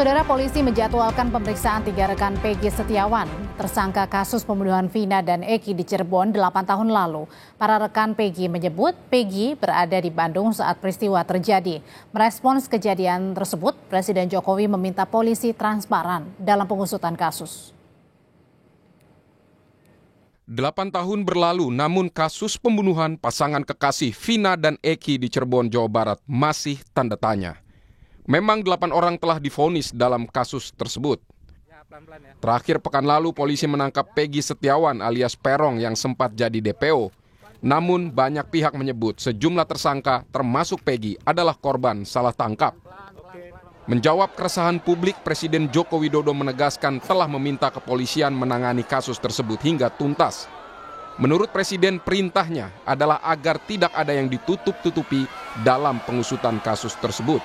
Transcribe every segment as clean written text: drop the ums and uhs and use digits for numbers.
Saudara, polisi menjadwalkan pemeriksaan 3 rekan Peggy Setiawan, tersangka kasus pembunuhan Vina dan Eki di Cirebon 8 tahun lalu. Para rekan Peggy menyebut Peggy berada di Bandung saat peristiwa terjadi. Merespons kejadian tersebut, Presiden Jokowi meminta polisi transparan dalam pengusutan kasus. 8 tahun berlalu, namun kasus pembunuhan pasangan kekasih Vina dan Eki di Cirebon, Jawa Barat masih tanda tanya. Memang 8 orang telah divonis dalam kasus tersebut. Terakhir pekan lalu polisi menangkap Peggy Setiawan alias Perong yang sempat jadi DPO. Namun banyak pihak menyebut sejumlah tersangka termasuk Peggy adalah korban salah tangkap. Menjawab keresahan publik, Presiden Joko Widodo menegaskan telah meminta kepolisian menangani kasus tersebut hingga tuntas. Menurut Presiden, perintahnya adalah agar tidak ada yang ditutup-tutupi dalam pengusutan kasus tersebut.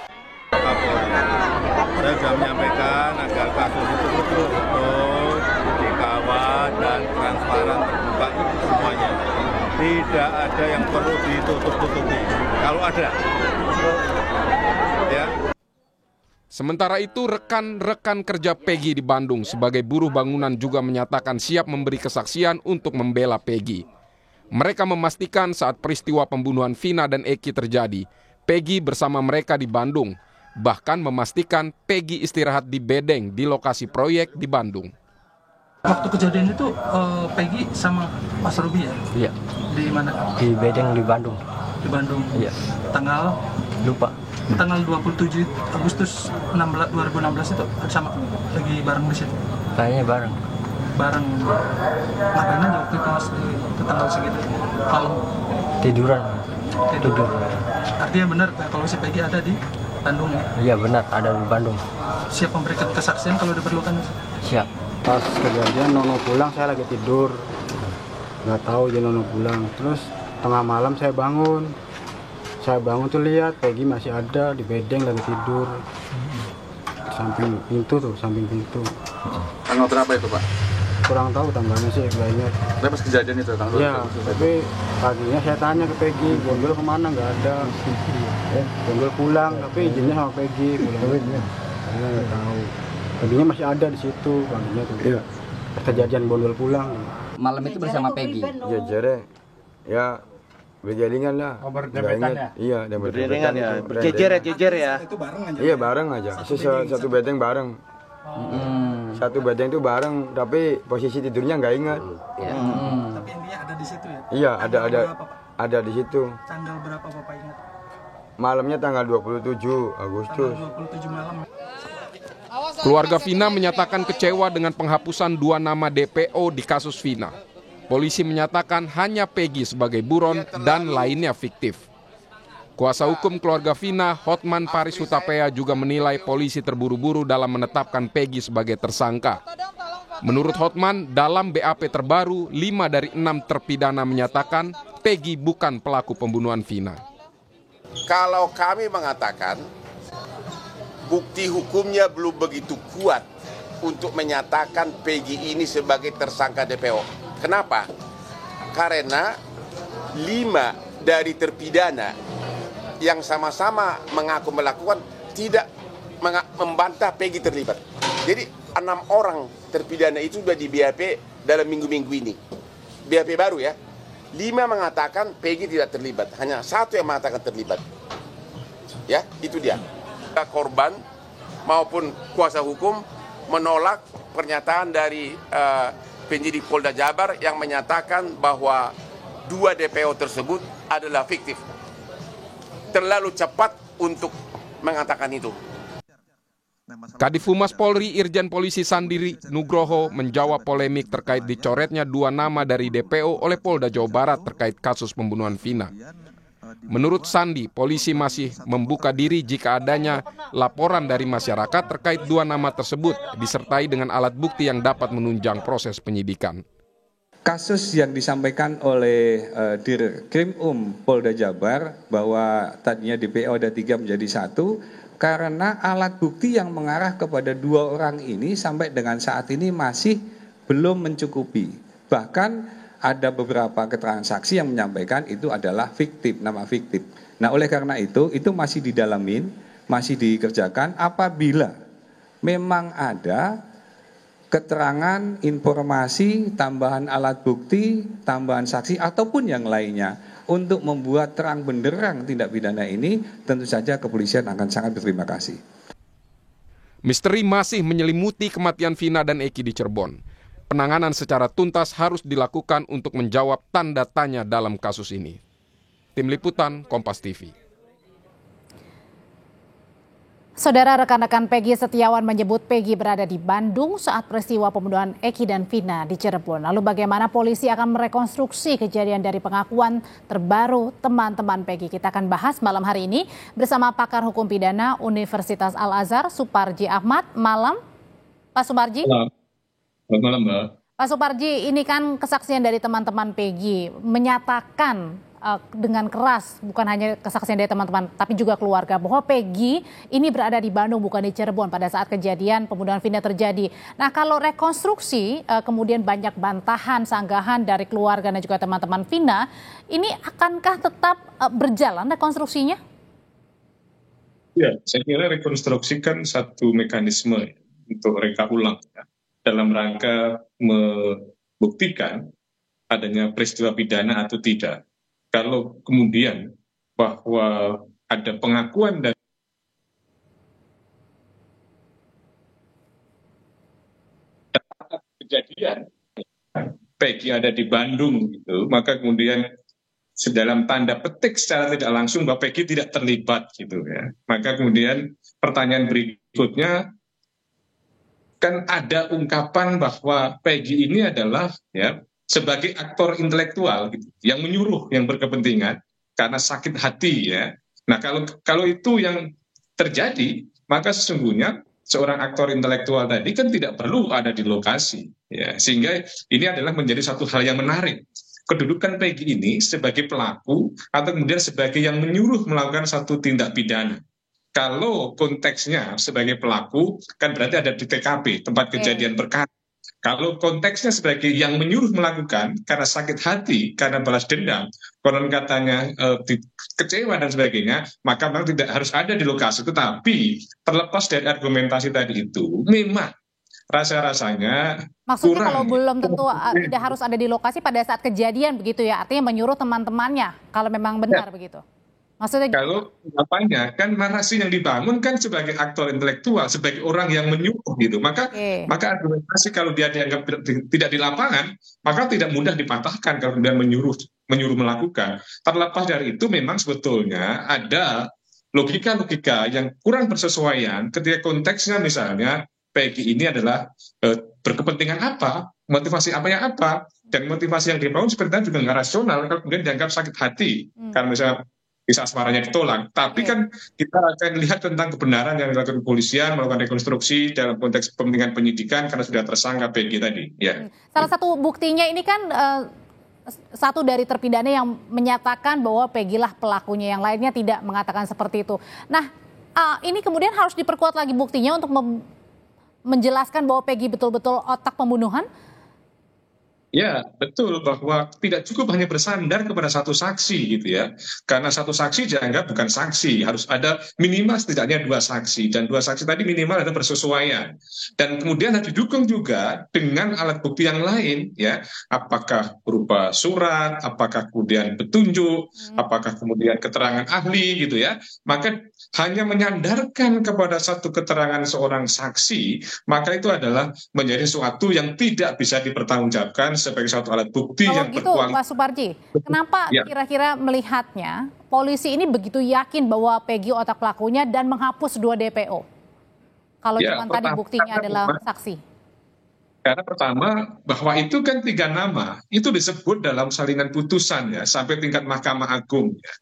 Saya sudah menyampaikan agar kasus itu betul-betul dikawal dan transparan, terbuka semuanya. Tidak ada yang perlu ditutup-tutupi. Kalau ada, ya. Sementara itu, rekan-rekan kerja Peggy di Bandung sebagai buruh bangunan juga menyatakan siap memberi kesaksian untuk membela Peggy. Mereka memastikan saat peristiwa pembunuhan Vina dan Eki terjadi, Peggy bersama mereka di Bandung. Bahkan memastikan Peggy istirahat di bedeng di lokasi proyek di Bandung. Waktu kejadian itu Peggy sama Mas Robi ya? Iya. Di mana? Di bedeng di Bandung. Di Bandung? Iya. Tanggal? Lupa. Tanggal 27 Agustus 2016 itu sama lagi bareng di situ? Kayaknya bareng. Bareng. Ngapain aja waktu itu Mas di tanggal segitu? Malam? Tiduran. Tidur. Artinya benar kalau si Peggy ada di Bandung ya? Iya benar, ada di Bandung. Siap memberikan kesaksian kalau diperlukan? Siap. Pas kejadian Nono pulang, saya lagi tidur. Nggak tahu dia Nono pulang. Terus tengah malam saya bangun. Saya bangun tuh lihat Peggy masih ada di bedeng lagi tidur. Samping pintu tuh, samping pintu. Tanggal berapa itu, Pak? Kurang tahu tanggalnya sih, nggak ingat. Tapi pas kejadian itu tanggal ya, tapi paginya saya tanya ke Peggy, Bonggol kemana, nggak ada. Bonggol pulang, tapi izinnya sama Peggy pulang. Saya nggak tahu. Paginya masih ada di situ, paginya tuh. Iya. Kejadian Bonggol pulang. Malam itu bersama Peggy. Ya jere, ya berjaringan lah. Oh, berdempetan ya? Iya, dan berdempetan ya. Jejer ya? Itu bareng aja? Iya bareng aja. Satu bedeng bareng. Satu bedeng itu bareng, tapi posisi tidurnya nggak ingat. Tapi intinya ada di situ ya? Iya, Berapa, Pak? ada di situ. Tanggal berapa Bapak ingat? Malamnya tanggal 27 Agustus. Tanggal 27 malam. Keluarga Vina menyatakan kecewa dengan penghapusan 2 nama DPO di kasus Vina. Polisi menyatakan hanya Peggy sebagai buron dan lainnya fiktif. Kuasa hukum keluarga Vina, Hotman Paris Hutapea, juga menilai polisi terburu-buru dalam menetapkan Peggy sebagai tersangka. Menurut Hotman, dalam BAP terbaru, 5 dari 6 terpidana menyatakan Peggy bukan pelaku pembunuhan Vina. Kalau kami mengatakan bukti hukumnya belum begitu kuat untuk menyatakan Peggy ini sebagai tersangka DPO. Kenapa? Karena 5 dari terpidana yang sama-sama mengaku melakukan tidak membantah Peggy terlibat. Jadi 6 orang terpidana itu sudah di BAP dalam minggu-minggu ini. BAP baru ya. 5 mengatakan Peggy tidak terlibat, hanya 1 yang mengatakan terlibat. Ya, itu dia. Korban maupun kuasa hukum menolak pernyataan dari penyidik Polda Jabar yang menyatakan bahwa 2 DPO tersebut adalah fiktif. Terlalu cepat untuk mengatakan itu. Kadif Humas Polri Irjen Polisi Sandi Nugroho menjawab polemik terkait dicoretnya 2 nama dari DPO oleh Polda Jawa Barat terkait kasus pembunuhan Vina. Menurut Sandi, polisi masih membuka diri jika adanya laporan dari masyarakat terkait 2 nama tersebut, disertai dengan alat bukti yang dapat menunjang proses penyidikan. Kasus yang disampaikan oleh Dirkrim Polda Jabar bahwa tadinya DPO ada 3 menjadi 1, karena alat bukti yang mengarah kepada 2 orang ini sampai dengan saat ini masih belum mencukupi. Bahkan ada beberapa keterangan saksi yang menyampaikan itu adalah fiktif, nama fiktif. Nah oleh karena itu masih didalamin, masih dikerjakan. Apabila memang ada keterangan, informasi, tambahan alat bukti, tambahan saksi ataupun yang lainnya untuk membuat terang benderang tindak pidana ini, tentu saja kepolisian akan sangat berterima kasih. Misteri masih menyelimuti kematian Vina dan Eki di Cirebon. Penanganan secara tuntas harus dilakukan untuk menjawab tanda tanya dalam kasus ini. Tim Liputan, Kompas TV. Saudara, rekan-rekan Peggy Setiawan menyebut Peggy berada di Bandung saat peristiwa pembunuhan Eki dan Vina di Cirebon. Lalu bagaimana polisi akan merekonstruksi kejadian dari pengakuan terbaru teman-teman Peggy? Kita akan bahas malam hari ini bersama pakar hukum pidana Universitas Al-Azhar, Suparji Ahmad. Malam, Pak Suparji. Selamat malam, Mbak. Pak Suparji, ini kan kesaksian dari teman-teman Peggy menyatakan dengan keras, bukan hanya kesaksian dari teman-teman, tapi juga keluarga, bahwa Peggy ini berada di Bandung, bukan di Cirebon pada saat kejadian pembunuhan Vina terjadi. Nah, kalau rekonstruksi, kemudian banyak bantahan, sanggahan dari keluarga dan juga teman-teman Vina, ini akankah tetap berjalan rekonstruksinya? Ya, saya kira rekonstruksi kan satu mekanisme untuk reka ulang, ya, dalam rangka membuktikan adanya peristiwa pidana atau tidak. Kalau kemudian bahwa ada pengakuan dari kejadian Peggy ada di Bandung gitu, maka kemudian dalam tanda petik secara tidak langsung bahwa Peggy tidak terlibat gitu ya. Maka kemudian pertanyaan berikutnya, kan ada ungkapan bahwa Peggy ini adalah ya sebagai aktor intelektual gitu, yang menyuruh, yang berkepentingan karena sakit hati ya. Nah, kalau itu yang terjadi, maka sesungguhnya seorang aktor intelektual tadi kan tidak perlu ada di lokasi ya. Sehingga ini adalah menjadi satu hal yang menarik. Kedudukan Peggy ini sebagai pelaku atau kemudian sebagai yang menyuruh melakukan satu tindak pidana. Kalau konteksnya sebagai pelaku kan berarti ada di TKP, tempat kejadian perkara. Kalau konteksnya sebagai yang menyuruh melakukan karena sakit hati, karena balas dendam, konon katanya kecewa dan sebagainya, maka memang tidak harus ada di lokasi. Tetapi terlepas dari argumentasi tadi itu, memang rasa-rasanya maksudnya kurang. Kalau belum tentu tidak harus ada di lokasi pada saat kejadian begitu ya, artinya menyuruh teman-temannya kalau memang benar begitu. Maksudnya kalau apanya kan narasi yang dibangun kan sebagai aktor intelektual, sebagai orang yang menyuruh gitu, maka argumentasi kalau dia dianggap tidak di lapangan, maka tidak mudah dipatahkan kalau kemudian menyuruh melakukan. Terlepas dari itu, memang sebetulnya ada logika-logika yang kurang bersesuaian ketika konteksnya misalnya Peggy ini adalah berkepentingan apa, motivasi apa yang apa, dan motivasi yang dibangun sebenarnya juga nggak rasional kalau kemudian dianggap sakit hati karena misalnya bisa asmaranya ditolak. Tapi kan kita akan lihat tentang kebenaran yang dilakukan kepolisian, melakukan rekonstruksi dalam konteks kepentingan penyidikan karena sudah tersangka Peggy tadi. Ya. Salah satu buktinya ini kan satu dari terpidana yang menyatakan bahwa Peggy lah pelakunya, yang lainnya tidak mengatakan seperti itu. Nah, ini kemudian harus diperkuat lagi buktinya untuk menjelaskan bahwa Peggy betul-betul otak pembunuhan. Ya, betul, bahwa tidak cukup hanya bersandar kepada satu saksi gitu ya. Karena satu saksi dianggap bukan saksi, harus ada minimal setidaknya dua saksi, dan dua saksi tadi minimal ada persesuaian. Dan kemudian harus didukung juga dengan alat bukti yang lain ya, apakah berupa surat, apakah kemudian petunjuk, apakah kemudian keterangan ahli gitu ya. Maka hanya menyandarkan kepada satu keterangan seorang saksi, maka itu adalah menjadi sesuatu yang tidak bisa dipertanggungjawabkan sebagai satu alat bukti yang gitu, Pak Suparji, kenapa kira-kira melihatnya polisi ini begitu yakin bahwa Peggy otak pelakunya dan menghapus 2 DPO? Kalau cuma tadi buktinya adalah saksi. Karena pertama, bahwa itu kan 3 nama, itu disebut dalam salinan putusan ya, sampai tingkat Mahkamah Agung ya.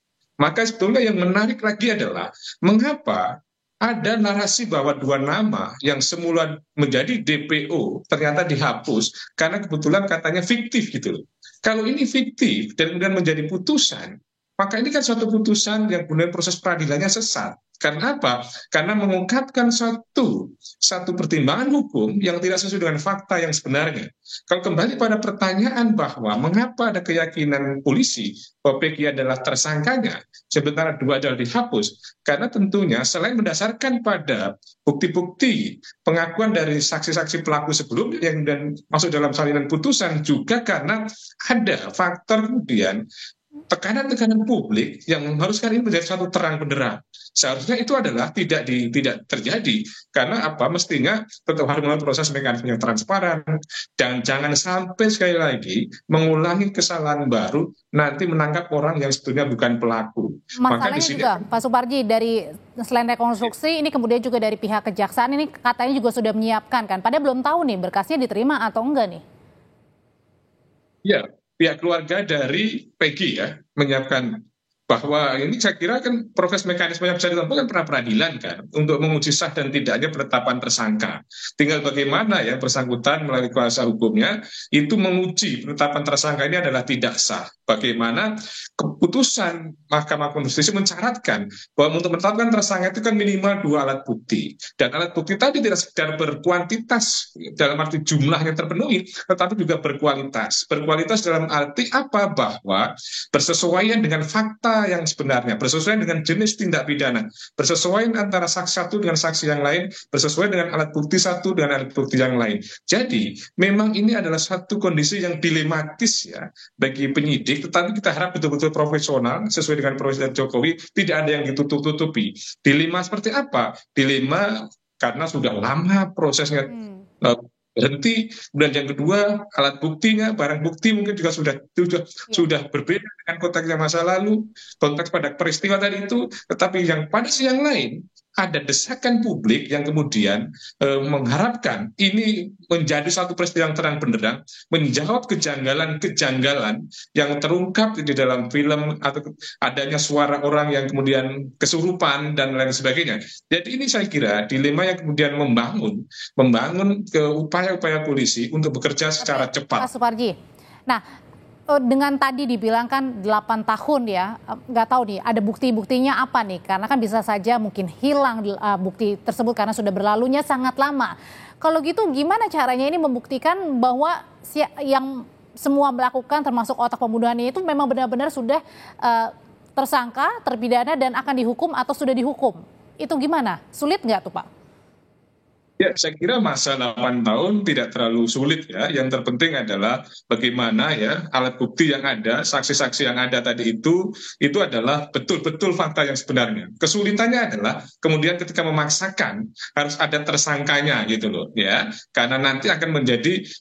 Maka sebetulnya yang menarik lagi adalah mengapa ada narasi bahwa 2 nama yang semula menjadi DPO ternyata dihapus karena kebetulan katanya fiktif gitu loh. Kalau ini fiktif dan kemudian menjadi putusan, Maka ini kan suatu putusan yang kemudian proses peradilannya sesat. Karena apa? Karena mengungkapkan satu pertimbangan hukum yang tidak sesuai dengan fakta yang sebenarnya. Kalau kembali pada pertanyaan bahwa mengapa ada keyakinan polisi bahwa Peggy adalah tersangkanya, sementara dua adalah dihapus, karena tentunya selain mendasarkan pada bukti-bukti pengakuan dari saksi-saksi pelaku sebelumnya yang dan masuk dalam salinan putusan, juga karena ada faktor kemudian tekanan-tekanan publik yang mengharuskan ini menjadi satu terang benderang. Seharusnya itu adalah tidak terjadi, karena apa? Mestinya tetap harus melalui proses mekanisme yang transparan, dan jangan sampai sekali lagi mengulangi kesalahan baru nanti menangkap orang yang sebetulnya bukan pelaku. Masalahnya juga Pak Suparji, dari selain rekonstruksi ini kemudian juga dari pihak kejaksaan ini katanya juga sudah menyiapkan kan, padahal belum tahu nih berkasnya diterima atau enggak nih. Ya, pihak keluarga dari Peggy ya menyiapkan bahwa ini saya kira kan proses mekanisme yang bisa ditempuh kan pra peradilan kan untuk menguji sah dan tidaknya penetapan tersangka. Tinggal bagaimana ya bersangkutan melalui kuasa hukumnya itu menguji penetapan tersangka ini adalah tidak sah. Bagaimana keputusan Mahkamah Konstitusi mencaratkan bahwa untuk menetapkan tersangka itu kan minimal 2 alat bukti, dan alat bukti tadi tidak sekedar berkuantitas dalam arti jumlahnya terpenuhi, tetapi juga berkualitas. Berkualitas dalam arti apa? Bahwa bersesuaian dengan fakta yang sebenarnya, bersesuaian dengan jenis tindak pidana, bersesuaian antara saksi satu dengan saksi yang lain, bersesuaian dengan alat bukti satu dengan alat bukti yang lain. Jadi memang ini adalah satu kondisi yang dilematis ya bagi penyidik, tetapi kita harap betul-betul profesional sesuai dengan Presiden Jokowi, tidak ada yang ditutup-tutupi. Dilema seperti apa? Dilema karena sudah lama prosesnya berhenti, dan yang kedua alat buktinya, barang bukti mungkin juga sudah berbeda dengan konteksnya masa lalu, konteks pada peristiwa tadi itu, tetapi yang pada siang lain ada desakan publik yang kemudian mengharapkan ini menjadi satu peristiwa yang terang benderang, menjawab kejanggalan-kejanggalan yang terungkap di dalam film atau adanya suara orang yang kemudian kesurupan dan lain sebagainya. Jadi ini saya kira dilema yang kemudian membangun ke upaya-upaya polisi untuk bekerja secara cepat. Pak Suparji, nah dengan tadi dibilang kan 8 tahun ya, nggak tahu nih ada bukti-buktinya apa nih, karena kan bisa saja mungkin hilang bukti tersebut karena sudah berlalunya sangat lama. Kalau gitu gimana caranya ini membuktikan bahwa yang semua melakukan termasuk otak pembunuhannya itu memang benar-benar sudah tersangka, terpidana dan akan dihukum atau sudah dihukum? Itu gimana? Sulit nggak tuh Pak? Ya, saya kira masa 8 tahun tidak terlalu sulit ya. Yang terpenting adalah bagaimana ya alat bukti yang ada, saksi-saksi yang ada tadi itu adalah betul-betul fakta yang sebenarnya. Kesulitannya adalah kemudian ketika memaksakan harus ada tersangkanya gitu loh ya. Karena nanti akan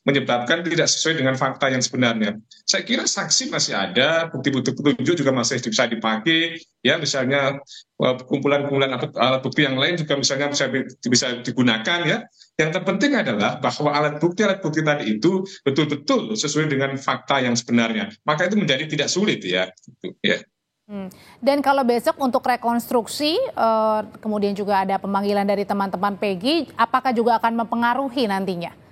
menyebabkan tidak sesuai dengan fakta yang sebenarnya. Saya kira saksi masih ada, bukti-bukti petunjuk juga masih bisa dipakai ya, misalnya kumpulan-kumpulan alat bukti yang lain juga misalnya bisa digunakan ya. Yang terpenting adalah bahwa alat bukti tadi itu betul-betul sesuai dengan fakta yang sebenarnya. Maka itu menjadi tidak sulit ya. Gitu, ya. Dan kalau besok untuk rekonstruksi, kemudian juga ada pemanggilan dari teman-teman Peggy, apakah juga akan mempengaruhi nantinya?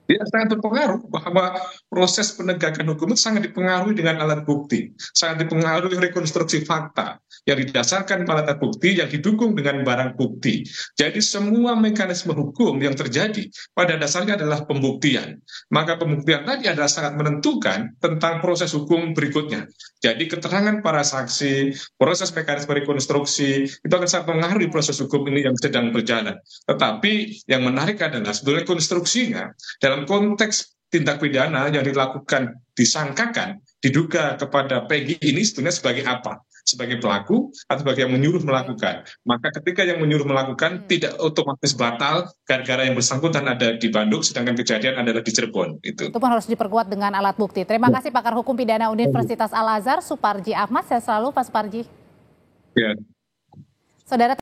Ya, sangat berpengaruh bahwa proses penegakan hukum itu sangat dipengaruhi dengan alat bukti, sangat dipengaruhi rekonstruksi fakta yang didasarkan pada alat bukti yang didukung dengan barang bukti. Jadi semua mekanisme hukum yang terjadi pada dasarnya adalah pembuktian. Maka pembuktian tadi adalah sangat menentukan tentang proses hukum berikutnya. Jadi keterangan para saksi, proses mekanisme rekonstruksi itu akan sangat mengaruhi proses hukum ini yang sedang berjalan. Tetapi yang menarik adalah sebetulnya konstruksinya dalam konteks tindak pidana yang dilakukan, disangkakan, diduga kepada Peggy ini sebetulnya sebagai apa? Sebagai pelaku atau sebagai yang menyuruh melakukan. Maka ketika yang menyuruh melakukan tidak otomatis batal gara-gara yang bersangkutan ada di Bandung sedangkan kejadian adalah di Cirebon. Itu pun harus diperkuat dengan alat bukti. Terima kasih Pakar Hukum Pidana Universitas Al-Azhar, Suparji Ahmad. Saya selalu Pak Suparji. Ya. Saudara